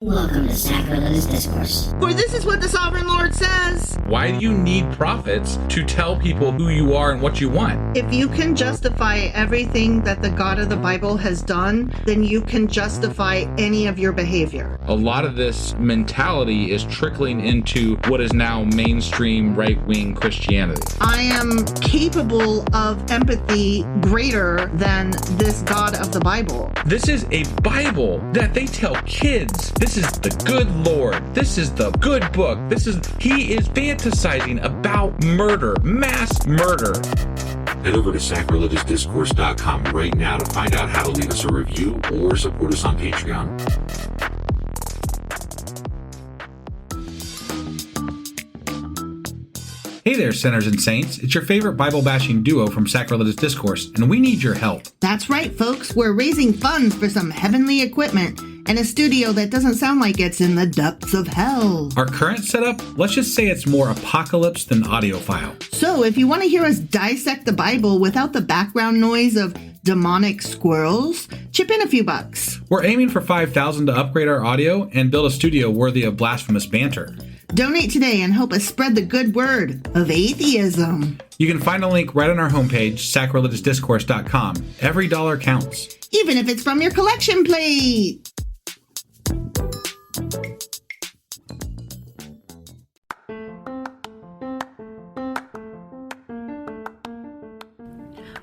Welcome to Sacrilegious Discourse. For this is what the Sovereign Lord says. Why do you need prophets to tell people who you are and what you want? If you can justify everything that the God of the Bible has done, then you can justify any of your behavior. A lot of this mentality is trickling into what is now mainstream right-wing Christianity. I am capable of empathy greater than this God of the Bible. This is a Bible that they tell kids. This is the good Lord. This is the good book. He is fantasizing about murder, mass murder. Head over to sacrilegiousdiscourse.com right now to find out how to leave us a review or support us on Patreon. Hey there, sinners and saints. It's your favorite Bible-bashing duo from Sacrilegious Discourse, and we need your help. That's right, folks. We're raising funds for some heavenly equipment and a studio that doesn't sound like it's in the depths of hell. Our current setup, let's just say it's more apocalypse than audiophile. So if you want to hear us dissect the Bible without the background noise of demonic squirrels, chip in a few bucks. We're aiming for $5,000 to upgrade our audio and build a studio worthy of blasphemous banter. Donate today and help us spread the good word of atheism. You can find a link right on our homepage, sacrilegiousdiscourse.com. Every dollar counts. Even if it's from your collection plate.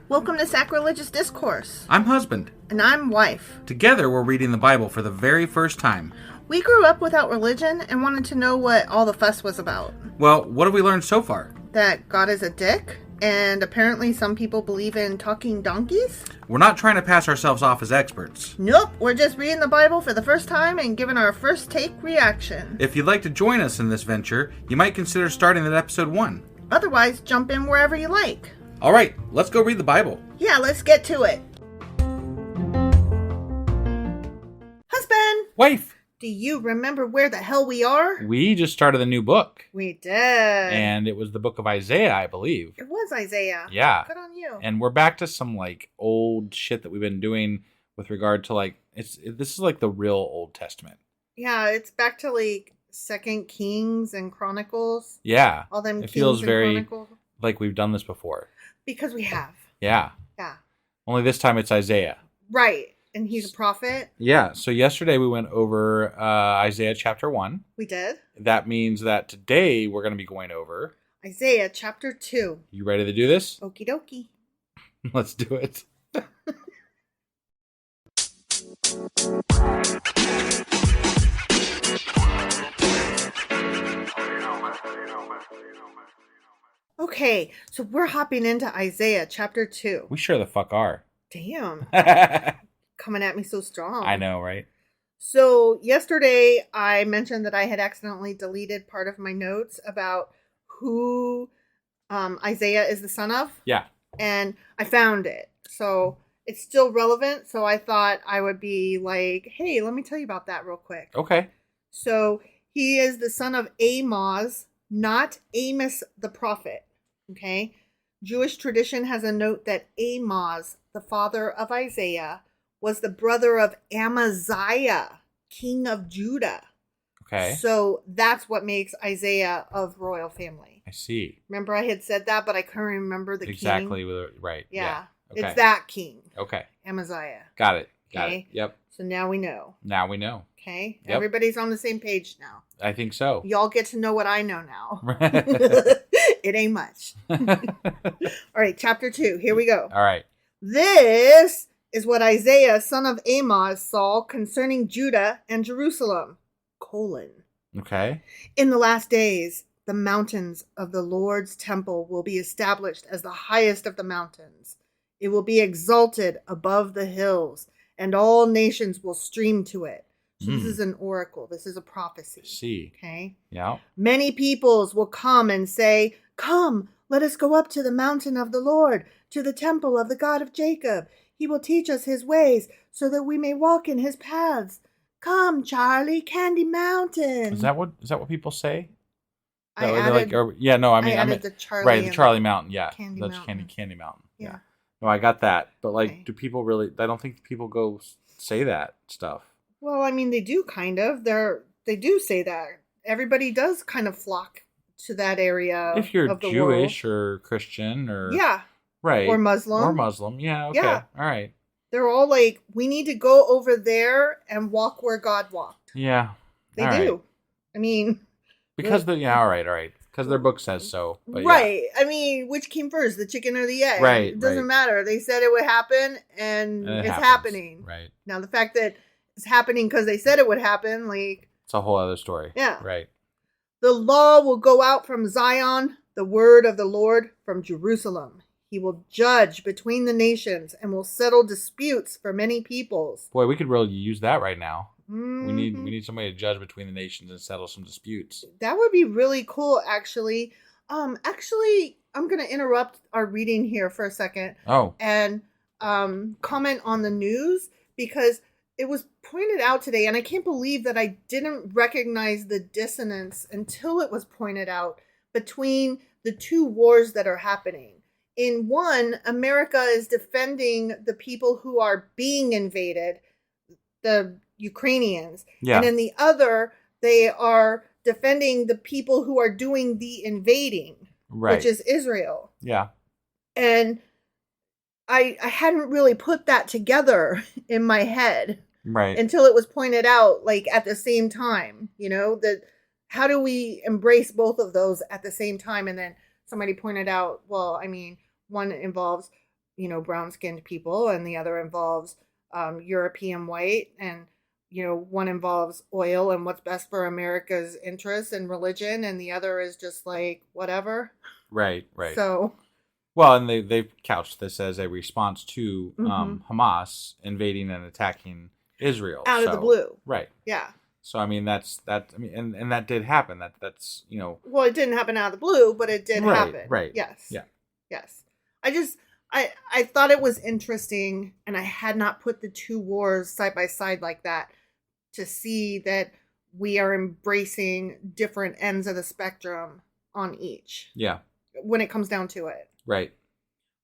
Welcome to Sacrilegious Discourse. I'm husband. And I'm wife. Together, we're reading the Bible for the very first time. We grew up without religion and wanted to know what all the fuss was about. Well, what have we learned so far? That God is a dick, and apparently some people believe in talking donkeys? We're not trying to pass ourselves off as experts. Nope, we're just reading the Bible for the first time and giving our first take reaction. If you'd like to join us in this venture, you might consider starting at episode 1. Otherwise, jump in wherever you like. All right, let's go read the Bible. Yeah, let's get to it. Husband! Wife! Do you remember where the hell we are? We just started a new book. We did. And it was the book of Isaiah, I believe. It was Isaiah. Yeah. Good on you. And we're back to some old shit that we've been doing with regard to this is the real Old Testament. Yeah, it's back to 2nd Kings and Chronicles. Yeah. All them it Kings feels and very Chronicles. like we've done this before. Because we have. Yeah. Yeah. Only this time it's Isaiah. Right. And he's a prophet. Yeah. So yesterday we went over Isaiah chapter 1. We did. That means that today we're going to be going over Isaiah chapter 2. You ready to do this? Okie dokie. Let's do it. Okay, so we're hopping into Isaiah chapter 2. We sure the fuck are. Damn. Coming at me so strong. I know, right? So yesterday I mentioned that I had accidentally deleted part of my notes about who Isaiah is the son of. Yeah. And I found it. So it's still relevant. So I thought I would be like, hey, let me tell you about that real quick. Okay. So he is the son of Amoz, not Amos the prophet. Okay. Jewish tradition has a note that Amoz, the father of Isaiah, was the brother of Amaziah, king of Judah. Okay. So that's what makes Isaiah of royal family. I see. Remember I had said that, but I couldn't remember the exactly king. Right. Yeah. Okay. It's that king. Okay. Amaziah. Got it. Got Okay. it. Yep. So now we know. Now we know. Okay. Yep. Everybody's on the same page now. I think so. Y'all get to know what I know now. It ain't much. All right. Chapter 2. Here we go. All right. This is what Isaiah, son of Amoz, saw concerning Judah and Jerusalem. : Okay. In the last days, the mountains of the Lord's temple will be established as the highest of the mountains. It will be exalted above the hills, and all nations will stream to it. So this is an oracle. This is a prophecy. See. Okay. Yeah. Many peoples will come and say, "Come, let us go up to the mountain of the Lord, to the temple of the God of Jacob. He will teach us his ways so that we may walk in his paths. Come, Charlie, Candy Mountain." Is that what people say? I They're added, I mean the Charlie. right, the Charlie Mountain, yeah. Candy That's Mountain. Candy Mountain. Yeah. Yeah. No, I got that. But Okay. do people really, I don't think people go say that stuff. Well, I mean, they do kind of. They do say that. Everybody does kind of flock to that area If you're of the Jewish world. or Christian or Yeah. right Or Muslim. or Muslim, yeah, okay, Yeah. all right, They're all like, we need to go over there and walk where God walked. yeah, They all do. right. I mean, Because all right, because their book says so. But right. I mean, which came first, the chicken or the egg? Right, It doesn't right. matter. They said it would happen, and And it it's happens. happening. Right. Now, the fact that it's happening because they said it would happen, like, It's a whole other story. yeah. Right. The law will go out from Zion, the word of the Lord from Jerusalem. He will judge between the nations and will settle disputes for many peoples. Boy, we could really use that right now. Mhm. We need somebody to judge between the nations and settle some disputes. That would be really cool, actually. Actually, I'm going to interrupt our reading here for a second Oh, and comment on the news, because it was pointed out today, and I can't believe that I didn't recognize the dissonance until it was pointed out between the two wars that are happening. In one, America is defending the people who are being invaded, the Ukrainians. yeah. And in the other, they are defending the people who are doing the invading, Right. which is Israel. Yeah. And I hadn't really put that together in my head Right. until it was pointed out, like, at the same time, that how do we embrace both of those at the same time? And then somebody pointed out, well, I mean, one involves, brown-skinned people, and the other involves European white, and, one involves oil and what's best for America's interests and religion, and the other is just like, whatever. Right. Right. So, Well, and they've couched this as a response to Mhm. Hamas invading and attacking Israel out of the blue. Right. Yeah. So I mean that's that. I mean, and that did happen. That's Well, it didn't happen out of the blue, but it did Right, happen. right. Yes. Yeah. Yes. I thought it was interesting, and I had not put the two wars side by side like that to see that we are embracing different ends of the spectrum on each Yeah. when it comes down to it. Right.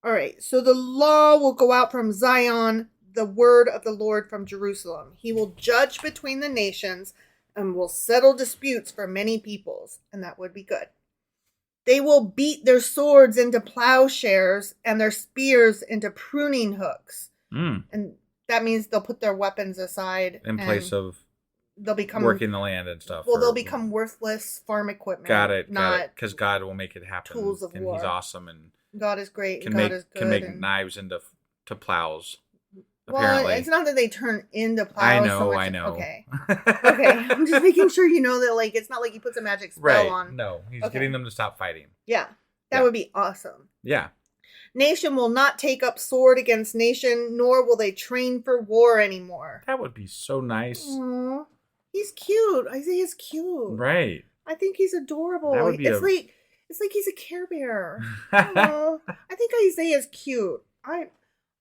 All right. So the law will go out from Zion, the word of the Lord from Jerusalem. He will judge between the nations and will settle disputes for many peoples, and that would be good. They will beat their swords into plowshares and their spears into pruning hooks. Mm. And that means they'll put their weapons aside In place of they'll become working the land and stuff. Well, or- they'll become worthless farm equipment. Got it. Not Because God will make it happen. tools of and war. He's awesome and God is great. can And God make is good. can make and, knives into plows. well, Apparently, it's not that they turn into plows. I so know. much- I know. Okay. Okay. I'm just making sure you know that, like, it's not like he puts a magic spell Right. on. No, he's Okay. getting them to stop fighting. Yeah. That Yeah. would be awesome. Yeah. Nation will not take up sword against nation, nor will they train for war anymore. That would be so nice. Aww. He's cute. Isaiah's cute. Right. I think he's adorable. That would be it's like he's a Care Bear. Aw. I think Isaiah's cute.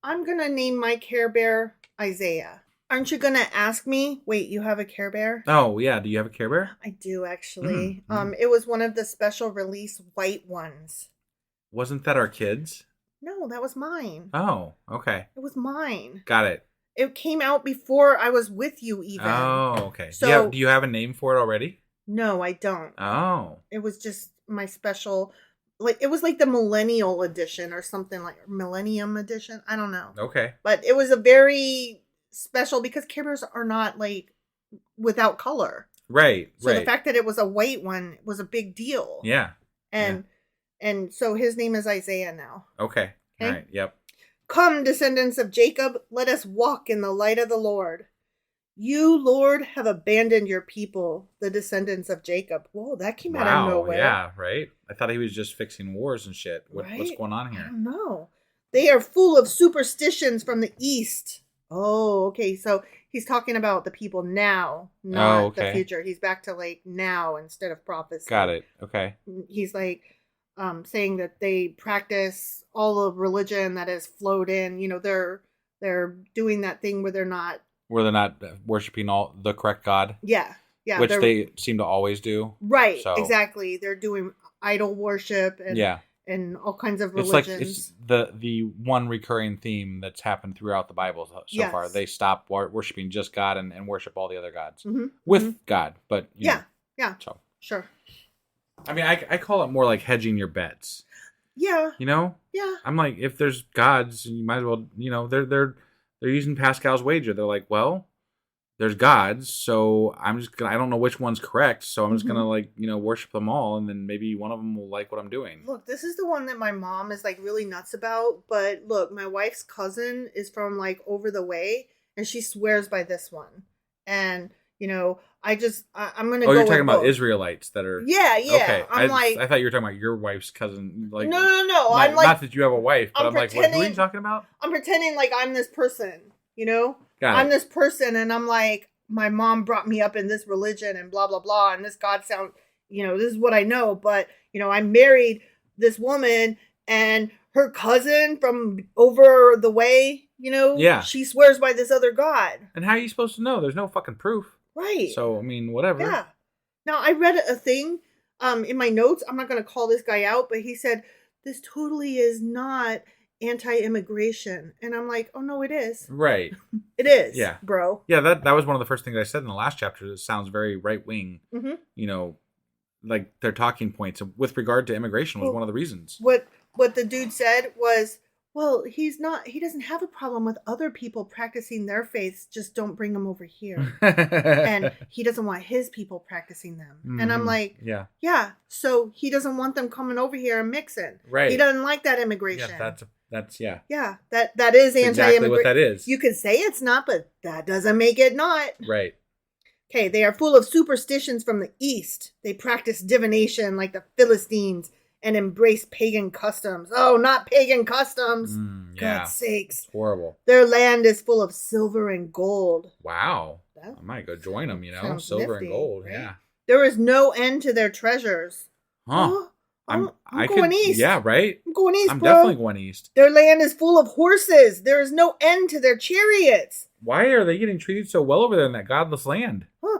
I'm gonna name my Care Bear Isaiah. Aren't you gonna ask me? Wait, you have a Care Bear? Oh yeah. Do you have a Care Bear? I do, actually. Mm. It was one of the special release white ones. Wasn't that our kids? No, that was mine. Oh, okay. It was mine. Got it. It came out before I was with you, even. Oh, okay. So- do you have a name for it already? No, I don't. Oh. It was just my special, like, it was like the millennial edition or something, like millennium edition. I don't know. Okay. But it was a very special, because Care Bears are not, like, without color. Right. So right. the fact that it was a white one was a big deal. Yeah. And so his name is Isaiah now. Okay. Okay. All right. Yep. Come, descendants of Jacob, let us walk in the light of the Lord. You, Lord, have abandoned your people, the descendants of Jacob. Whoa, that came out of nowhere. Yeah. Right. I thought he was just fixing wars and shit. What's Right? going on I here? don't know. They are full of superstitions from the east. Oh, okay. So he's talking about the people now, not the future. He's back to, like, now instead of prophecy. Got it. Okay. He's like saying that they practice all of religion that has flowed in. They're doing that thing where they're not worshiping all the correct God. Yeah. Which they seem to always do. Right. So- Exactly. They're doing idol worship and Yeah. and all kinds of It's religions. like it's the one recurring theme that's happened throughout the Bible so far. They stop worshiping just God and worship all the other gods with God. But yeah. So Sure. I mean, I call it more like hedging your bets. Yeah. You know? Yeah. I'm like, if there's gods, you might as well, they're using Pascal's wager. They're like, well, there's gods, so I don't know which one's correct, so I'm just gonna worship them all, and then maybe one of them will like what I'm doing. Look, this is the one that my mom is like really nuts about, but look, my wife's cousin is from like over the way, and she swears by this one. And I'm gonna go. Oh, you're talking with about both. Israelites that are Okay. I thought you were talking about your wife's cousin. Like No. I'm like, not that you have a wife, but I'm like, who are you talking about? I'm pretending like I'm this person, Got I'm it. this person, and I'm like, my mom brought me up in this religion and blah, blah, blah. And this God sound, this is what I know. But, I married this woman, and her cousin from over the way, she swears by this other God. And how are you supposed to know? There's no fucking proof. Right. So, I mean, whatever. Yeah. Now, I read a thing in my notes. I'm not going to call this guy out, but he said, this totally is not anti-immigration. And I'm like, oh, no, it is. Right. It is, yeah, bro. Yeah, that was one of the first things I said in the last chapter. It sounds very right-wing, like their talking points with regard to immigration was one of the reasons. What the dude said was, well, he doesn't have a problem with other people practicing their faiths, just don't bring them over here. And he doesn't want his people practicing them. Mm-hmm. And I'm like, yeah. So he doesn't want them coming over here and mixing. Right. He doesn't like that immigration. Yeah, that's Yeah, that is anti-immigration. Exactly what that is. You could say it's not, but that doesn't make it not. Right. Okay, they are full of superstitions from the East. They practice divination like the Philistines and embrace pagan customs. Oh, not pagan customs. God's sakes. It's horrible. Their land is full of silver and gold. Wow. I might go join them, silver nifty, and gold. Right? Yeah. There is no end to their treasures. Huh. I'm going east. Yeah, right? I'm going east, I'm bro. definitely going east. Their land is full of horses. There is no end to their chariots. Why are they getting treated so well over there in that godless land? Huh.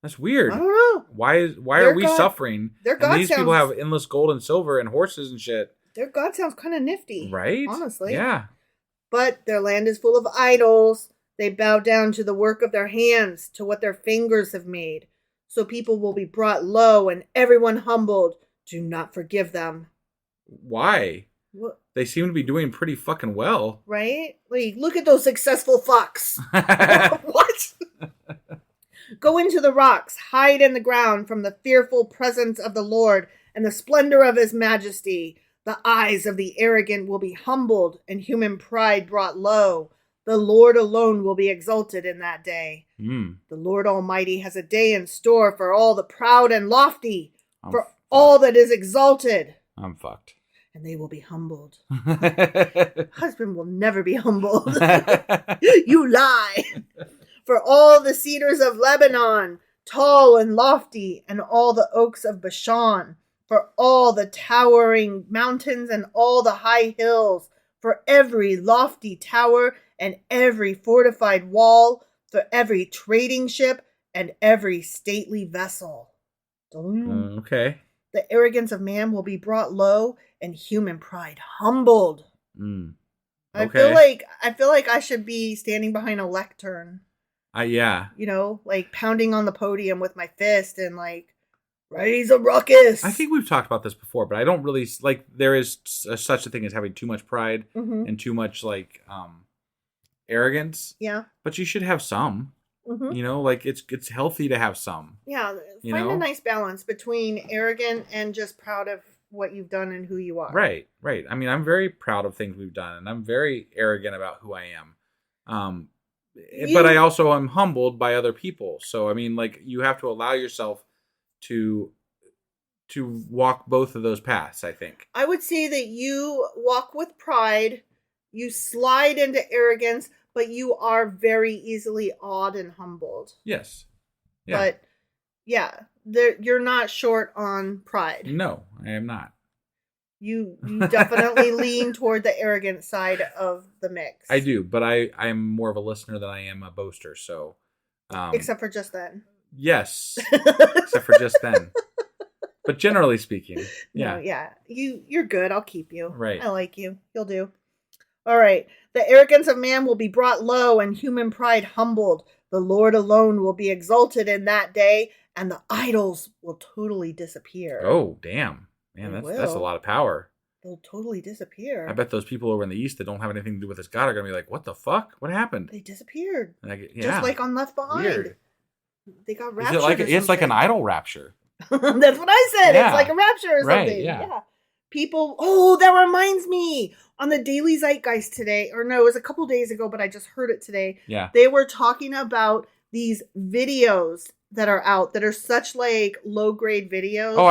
That's weird. I don't know. Why are we suffering? Their God and these people have endless gold and silver and horses and shit. Their God sounds kind of nifty. Right? Honestly. Yeah. But their land is full of idols. They bow down to the work of their hands, to what their fingers have made. So people will be brought low and everyone humbled. Do not forgive them. Why? What? They seem to be doing pretty fucking well. Right? Like, look at those successful fucks. What? Go into the rocks, hide in the ground from the fearful presence of the Lord and the splendor of his majesty. The eyes of the arrogant will be humbled and human pride brought low. The Lord alone will be exalted in that day. The Lord Almighty has a day in store for all the proud and lofty, for all that is exalted. I'm fucked. And they will be humbled. Husband will never be humbled. You lie. For all the cedars of Lebanon, tall and lofty, and all the oaks of Bashan, for all the towering mountains and all the high hills, for every lofty tower and every fortified wall, for every trading ship and every stately vessel. Okay. The arrogance of man will be brought low and human pride humbled. Okay. I feel like I should be standing behind a lectern. Yeah. Like pounding on the podium with my fist and like, raise a ruckus. I think we've talked about this before, but I don't really like. There is such a thing as having too much pride and too much like arrogance. Yeah. But you should have some. Like it's healthy to have some. Yeah. Find a nice balance between arrogant and just proud of what you've done and who you are. Right. I mean, I'm very proud of things we've done, and I'm very arrogant about who I am. But I also am humbled by other people. So, I mean, like, you have to allow yourself to walk both of those paths, I think. I would say that you walk with pride, you slide into arrogance, but you are very easily awed and humbled. Yes. Yeah. But, yeah, you're not short on pride. No, I am not. You definitely lean toward the arrogant side of the mix. I do, but I'm more of a listener than I am a boaster, so... except for just then. Yes, except for just then. But generally speaking, No, yeah. yeah. You're good. I'll keep you. Right. I like you. You'll do. All right. The arrogance of man will be brought low and human pride humbled. The Lord alone will be exalted in that day, and the idols will totally disappear. Oh, damn. Man, They that's a will. lot of power. They'll totally disappear. I bet those people over in the East that don't have anything to do with this God are going to be like, what the fuck? What happened? They disappeared. Like, yeah. Just like on Left Behind. Weird. They got Is raptured. it like it's like an something. idol rapture? That's what I said. Yeah. It's like a rapture or something. Right, yeah. People. Oh, that reminds me. On the Daily Zeitgeist today, or no, it was a couple days ago, but I just heard it today. Yeah. They were talking about these videos that are out that are such like low grade videos. Oh,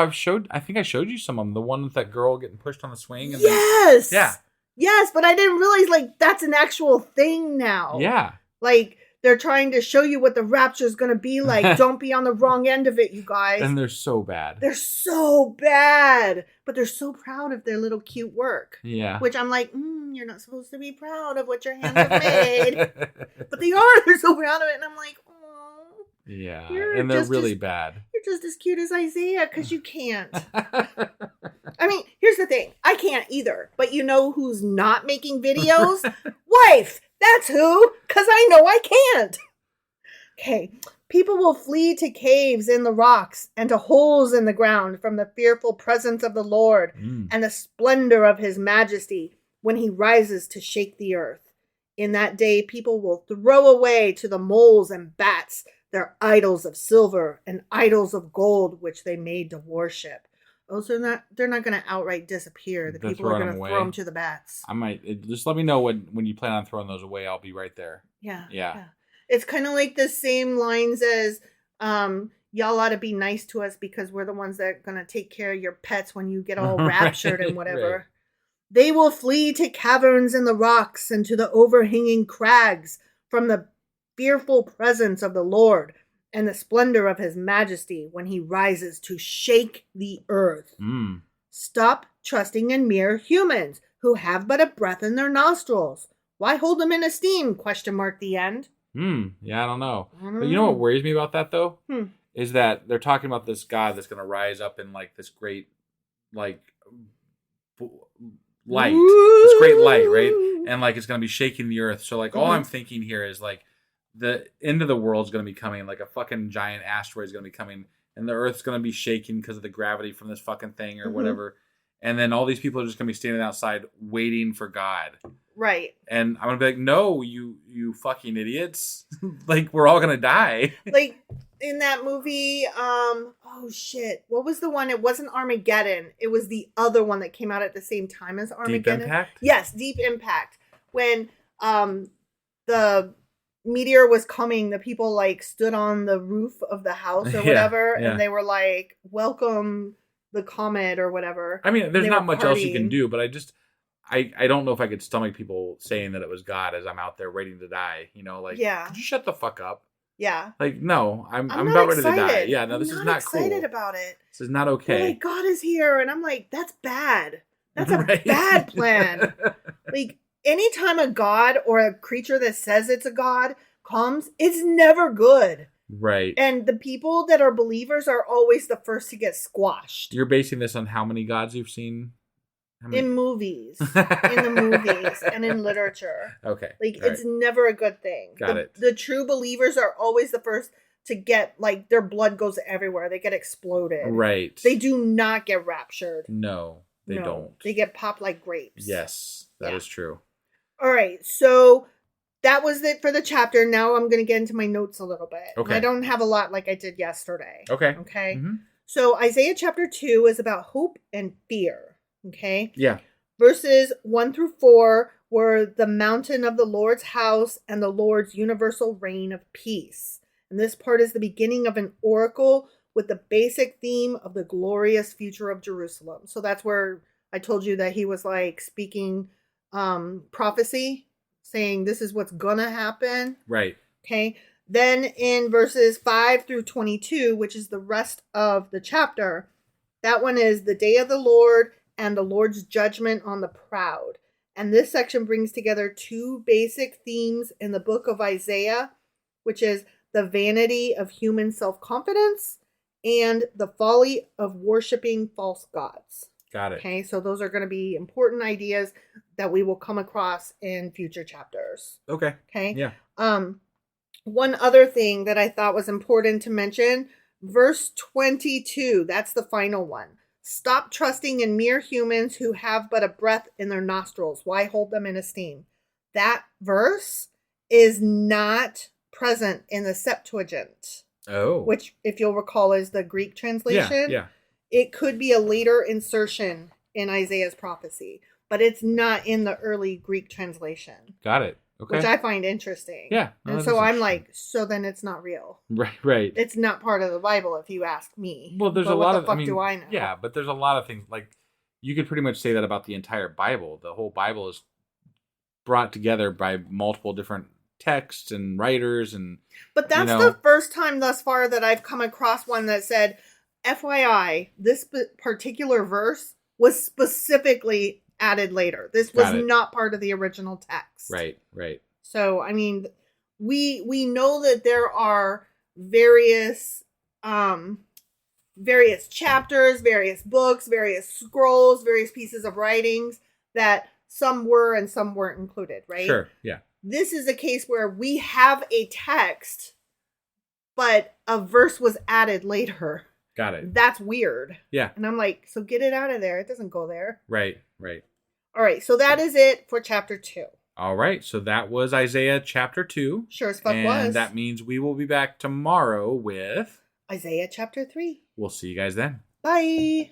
I think I showed you some of them. The one with that girl getting pushed on the swing. And yes. Then, yeah. Yes, but I didn't realize like that's an actual thing now. Yeah. Like they're trying to show you what the rapture is going to be like. Don't be on the wrong end of it, you guys. And they're so bad. They're so bad, but they're so proud of their little cute work. Yeah. Which I'm like, you're not supposed to be proud of what your hands have made. But they are. They're so proud of it. And I'm like, oh. Yeah. You're And they're just really as- bad. You're just as cute as Isaiah because you can't. I mean, here's the thing. I can't either. But you know who's not making videos? Wife. That's who. Because I know I can't. Okay. People will flee to caves in the rocks and to holes in the ground from the fearful presence of the Lord and the splendor of his majesty when he rises to shake the earth. In that day, people will throw away to the moles and bats their idols of silver and idols of gold, which they made to worship. Also, they're not going to outright disappear. The people are going to throw them to the bats. I might just let me know when you plan on throwing those away. I'll be right there. Yeah. It's kind of like the same lines as y'all ought to be nice to us because we're the ones that are going to take care of your pets when you get all raptured and whatever. Right. They will flee to caverns in the rocks and to the overhanging crags from the fearful presence of the Lord and the splendor of his majesty when he rises to shake the earth. Stop trusting in mere humans who have but a breath in their nostrils. Why hold them in esteem? ? The end. Yeah, I don't know. But you know what worries me about that though? Is that they're talking about this God that's going to rise up in like this great, like, light. This great light, right? And like it's going to be shaking the earth. So like all I'm thinking here is like the end of the world's going to be coming. Like a fucking giant asteroid is going to be coming. And the earth's going to be shaking because of the gravity from this fucking thing or whatever. And then all these people are just going to be standing outside waiting for God. Right. And I'm going to be like, no, you fucking idiots. Like, we're all going to die. Like, in that movie, oh shit. What was the one? It wasn't Armageddon. It was the other one that came out at the same time as Armageddon. Deep Impact? Yes, Deep Impact. When the meteor was coming, the people, like, stood on the roof of the house or whatever, and they were like, welcome the comet or whatever. I mean, there's not much else you can do, but I don't know if I could stomach people saying that it was God as I'm out there waiting to die. You know, like, could you shut the fuck up? Yeah. Like, no, I'm not about ready to die. excited. Yeah, no, this is not cool. I'm excited about it. This is not They're okay. like, God is here. And I'm like, that's bad. That's a Right? bad plan. Like, anytime a god or a creature that says it's a god comes, it's never good. Right. And the people that are believers are always the first to get squashed. You're basing this on how many gods you've seen? In movies. In the movies and in literature. Okay. Like, All it's never a good thing. Got it. The true believers are always the first to get, like, their blood goes everywhere. They get exploded. Right. They do not get raptured. No, they don't. They get popped like grapes. Yes, that is true. All right. So that was it for the chapter. Now I'm going to get into my notes a little bit. Okay. I don't have a lot like I did yesterday. Okay. Okay. Mm-hmm. So Isaiah chapter 2 is about hope and fear. Okay. Yeah. Verses 1 through 4 were the mountain of the Lord's house and the Lord's universal reign of peace. And this part is the beginning of an oracle with the basic theme of the glorious future of Jerusalem. So that's where I told you that he was like speaking prophecy, saying this is what's gonna happen. Right. Okay. Then in verses 5 through 22, which is the rest of the chapter, that one is the day of the Lord and the Lord's judgment on the proud. And this section brings together two basic themes in the book of Isaiah, which is the vanity of human self-confidence and the folly of worshiping false gods. Got it. Okay, so those are going to be important ideas that we will come across in future chapters. Okay. Okay. Yeah. One other thing that I thought was important to mention, verse 22, that's the final one. Stop trusting in mere humans who have but a breath in their nostrils. Why hold them in esteem? That verse is not present in the Septuagint. Oh. Which, if you'll recall, is the Greek translation. Yeah. It could be a later insertion in Isaiah's prophecy, but it's not in the early Greek translation. Got it. Okay. Which I find interesting. Yeah. And so I'm like, so then it's not real. Right. It's not part of the Bible if you ask me. Well, there's but a lot of, what the fuck do I know? Yeah, but there's a lot of things, like, you could pretty much say that about the entire Bible. The whole Bible is brought together by multiple different texts and writers and... But that's the first time thus far that I've come across one that said, FYI, this particular verse was specifically added later. This was not part of the original text. Right. So, I mean, we know that there are various chapters, various books, various scrolls, various pieces of writings that some were and some weren't included, right? Sure, yeah. This is a case where we have a text, but a verse was added later. Got it. That's weird. Yeah. And I'm like, so get it out of there. It doesn't go there. Right. All right. So that is it for chapter 2. All right. So that was Isaiah chapter 2. Sure as fuck and was. And that means we will be back tomorrow with... Isaiah chapter 3. We'll see you guys then. Bye.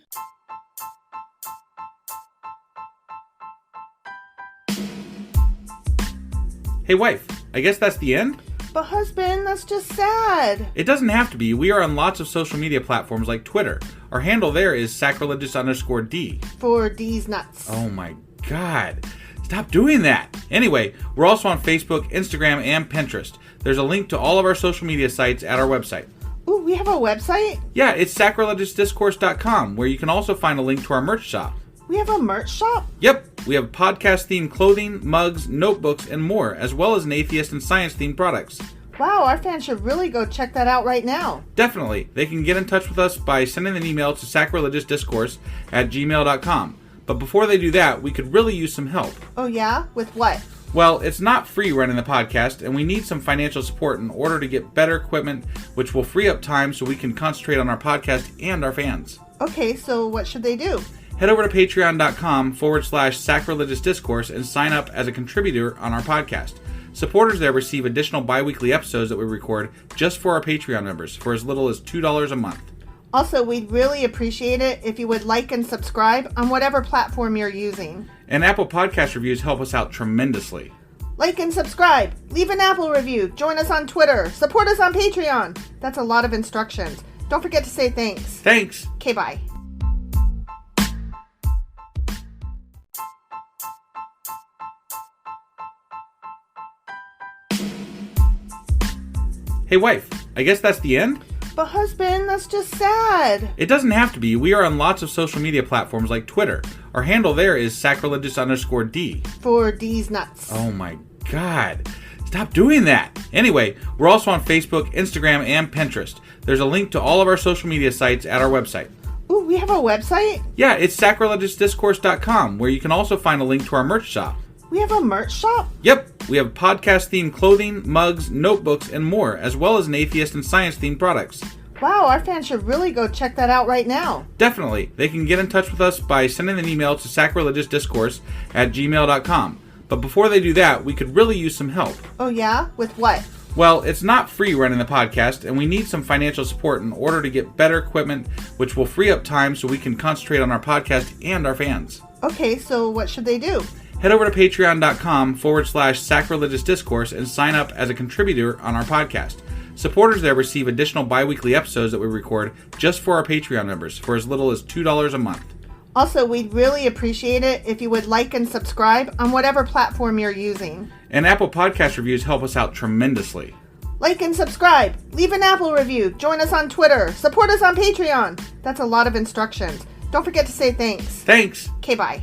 Hey, wife. I guess that's the end? But husband, that's just sad. It doesn't have to be. We are on lots of social media platforms like Twitter. Our handle there is sacrilegious_D. For D's nuts. Oh my God. Stop doing that. Anyway, we're also on Facebook, Instagram, and Pinterest. There's a link to all of our social media sites at our website. Ooh, we have a website? Yeah, it's sacrilegiousdiscourse.com, where you can also find a link to our merch shop. We have a merch shop? Yep, we have podcast-themed clothing, mugs, notebooks, and more, as well as an atheist and science-themed products. Wow, our fans should really go check that out right now. Definitely. They can get in touch with us by sending an email to sacrilegiousdiscourse@gmail.com. But before they do that, we could really use some help. Oh yeah? With what? Well, it's not free running the podcast, and we need some financial support in order to get better equipment, which will free up time so we can concentrate on our podcast and our fans. Okay, so what should they do? Head over to patreon.com/sacrilegious discourse and sign up as a contributor on our podcast. Supporters there receive additional bi-weekly episodes that we record just for our Patreon members for as little as $2 a month. Also, we'd really appreciate it if you would like and subscribe on whatever platform you're using. And Apple Podcast reviews help us out tremendously. Like and subscribe. Leave an Apple review. Join us on Twitter. Support us on Patreon. That's a lot of instructions. Don't forget to say thanks. Thanks. Okay, bye. Hey, wife. I guess that's the end? But husband, that's just sad. It doesn't have to be. We are on lots of social media platforms like Twitter. Our handle there is sacrilegious_D. For D's nuts. Oh my God. Stop doing that. Anyway, we're also on Facebook, Instagram, and Pinterest. There's a link to all of our social media sites at our website. Ooh, we have a website? Yeah, it's sacrilegiousdiscourse.com, where you can also find a link to our merch shop. We have a merch shop? Yep, we have podcast-themed clothing, mugs, notebooks, and more, as well as an atheist and science-themed products. Wow, our fans should really go check that out right now. Definitely. They can get in touch with us by sending an email to sacrilegiousdiscourse@gmail.com. But before they do that, we could really use some help. Oh yeah? With what? Well, it's not free running the podcast, and we need some financial support in order to get better equipment, which will free up time so we can concentrate on our podcast and our fans. Okay, so what should they do? Head over to patreon.com/sacrilegious discourse and sign up as a contributor on our podcast. Supporters there receive additional bi-weekly episodes that we record just for our Patreon members for as little as $2 a month. Also, we'd really appreciate it if you would like and subscribe on whatever platform you're using. And Apple Podcast reviews help us out tremendously. Like and subscribe. Leave an Apple review. Join us on Twitter. Support us on Patreon. That's a lot of instructions. Don't forget to say thanks. Thanks. Okay, bye.